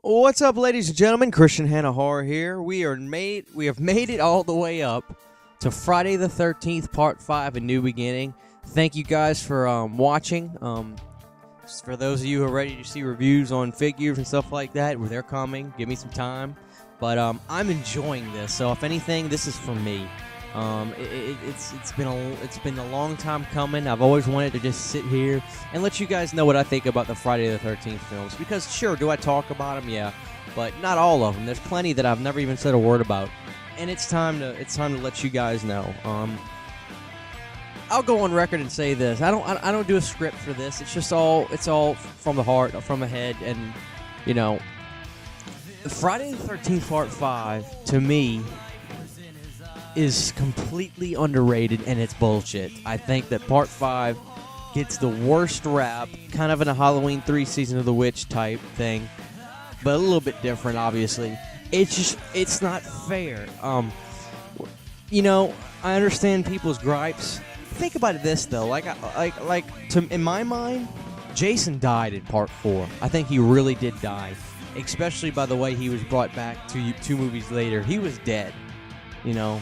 What's up, ladies and gentlemen? Christian Hannah Horror here. We have made it all the way up to Friday the 13th, Part 5, A New Beginning. Thank you guys for watching. For those of you who are ready to see reviews on figures and stuff like that, they're coming. Give me some time. But I'm enjoying this. So if anything, this is for me. It's been a long time coming. I've always wanted to just sit here and let you guys know what I think about the Friday the 13th films. Because sure, do I talk about them? Yeah, but not all of them. There's plenty that I've never even said a word about, and it's time to let you guys know. I'll go on record and say this: I don't do a script for this. It's all from the heart, from the head, and you know, Friday the 13th Part 5 to me is completely underrated, and it's bullshit. I think that Part 5 gets the worst rap, kind of in a Halloween 3 Season of the Witch type thing, but a little bit different, obviously. It's not fair. You know, I understand people's gripes. Think about this though, in my mind, Jason died in Part 4. I think he really did die, especially by the way he was brought back two movies later. He was dead, you know.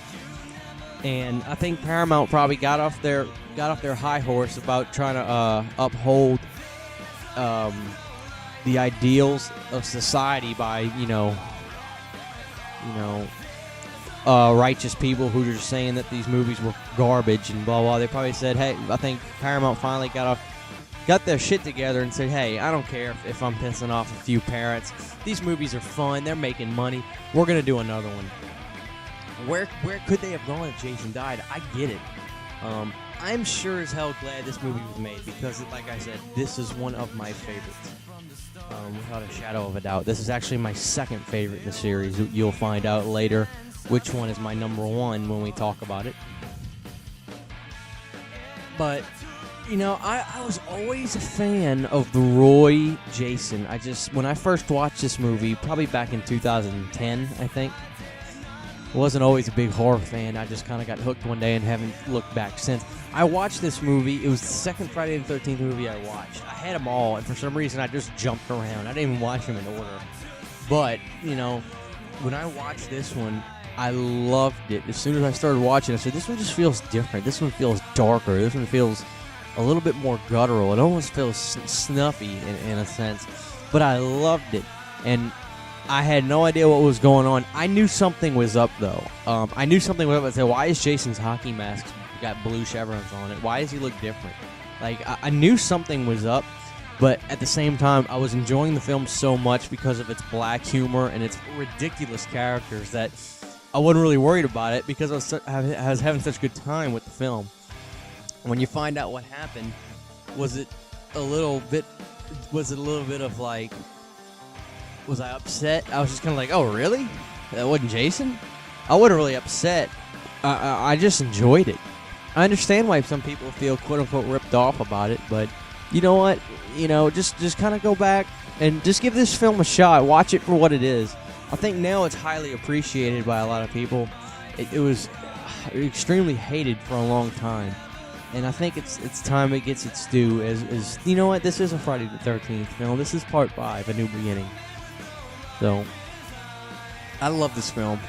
And I think Paramount probably got off their high horse about trying to uphold the ideals of society by righteous people who are just saying that these movies were garbage and blah blah. They probably said, hey, I think Paramount finally got their shit together and said, hey, I don't care if I'm pissing off a few parents. These movies are fun. They're making money. We're gonna do another one. Where could they have gone if Jason died? I get it. I'm sure as hell glad this movie was made because, like I said, this is one of my favorites. Without a shadow of a doubt. This is actually my second favorite in the series. You'll find out later which one is my number one when we talk about it. But, you know, I was always a fan of the Roy Jason. When I first watched this movie, probably back in 2010, I think, wasn't always a big horror fan. I just kind of got hooked one day and haven't looked back since. I watched this movie. It was the second Friday the 13th movie I watched. I had them all, and for some reason I just jumped around. I didn't even watch them in order. But, you know, when I watched this one, I loved it. As soon as I started watching, I said, this one just feels different. This one feels darker. This one feels a little bit more guttural. It almost feels snuffy in a sense. But I loved it. And I had no idea what was going on. I knew something was up, though. I knew something was up. I said, why is Jason's hockey mask got blue chevrons on it? Why does he look different? Like, I knew something was up, but at the same time, I was enjoying the film so much because of its black humor and its ridiculous characters that I wasn't really worried about it because I was having such a good time with the film. When you find out what happened, was it a little bit of like, was I upset? I was just kind of like, oh, really? That wasn't Jason? I wasn't really upset. I just enjoyed it. I understand why some people feel quote-unquote ripped off about it, but you know what? You know, just kind of go back and just give this film a shot. Watch it for what it is. I think now it's highly appreciated by a lot of people. It was extremely hated for a long time. And I think it's time it gets its due. As you know what? This is a Friday the 13th film. This is Part 5, A New Beginning. So, I love this film.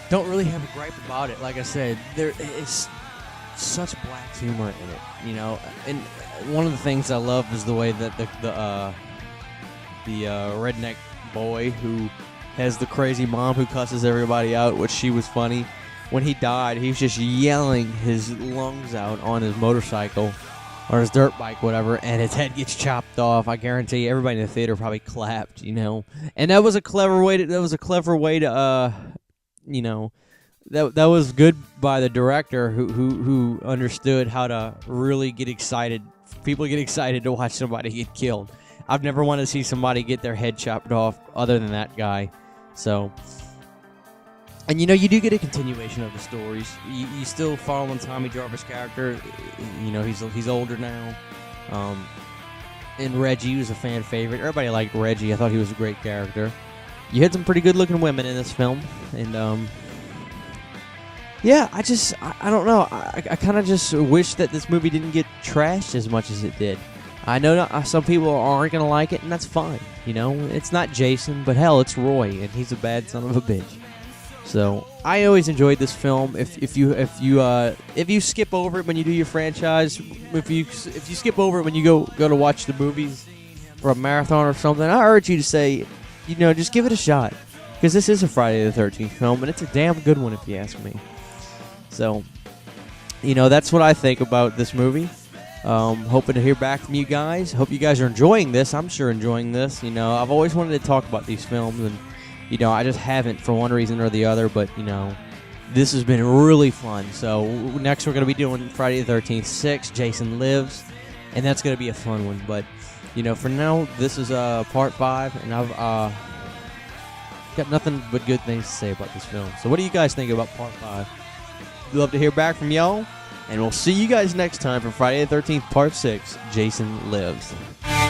Don't really have a gripe about it. Like I said, there is such black humor in it, you know. And one of the things I love is the way that the redneck boy who has the crazy mom who cusses everybody out, which she was funny. When he died, he was just yelling his lungs out on his motorcycle or his dirt bike, whatever, and his head gets chopped off. I guarantee everybody in the theater probably clapped, you know. And that was a clever way to, you know, that was good by the director who understood how to really get excited. People get excited to watch somebody get killed. I've never wanted to see somebody get their head chopped off other than that guy. So, and you know, you do get a continuation of the stories. You still following Tommy Jarvis' character. You know, he's older now. And Reggie was a fan favorite. Everybody liked Reggie. I thought he was a great character. You had some pretty good looking women in this film, and yeah, I don't know. I kind of just wish that this movie didn't get trashed as much as it did. I know some people aren't going to like it, and that's fine. You know, it's not Jason, but hell, it's Roy, and he's a bad son of a bitch. So I always enjoyed this film. If you skip over it when you do your franchise, if you skip over it when you go to watch the movies for a marathon or something, I urge you to say, you know, just give it a shot, because this is a Friday the 13th film, and it's a damn good one if you ask me. So, you know, that's what I think about this movie. Hoping to hear back from you guys. Hope you guys are enjoying this. I'm sure enjoying this. You know, I've always wanted to talk about these films, and you know, I just haven't for one reason or the other. But you know, this has been really fun. So next we're going to be doing Friday the 13th 6, Jason Lives, and that's going to be a fun one. But you know, for now, this is part 5, and I've got nothing but good things to say about this film. So what do you guys think about part 5? Love to hear back from y'all. And we'll see you guys next time for Friday the 13th, Part 6, Jason Lives.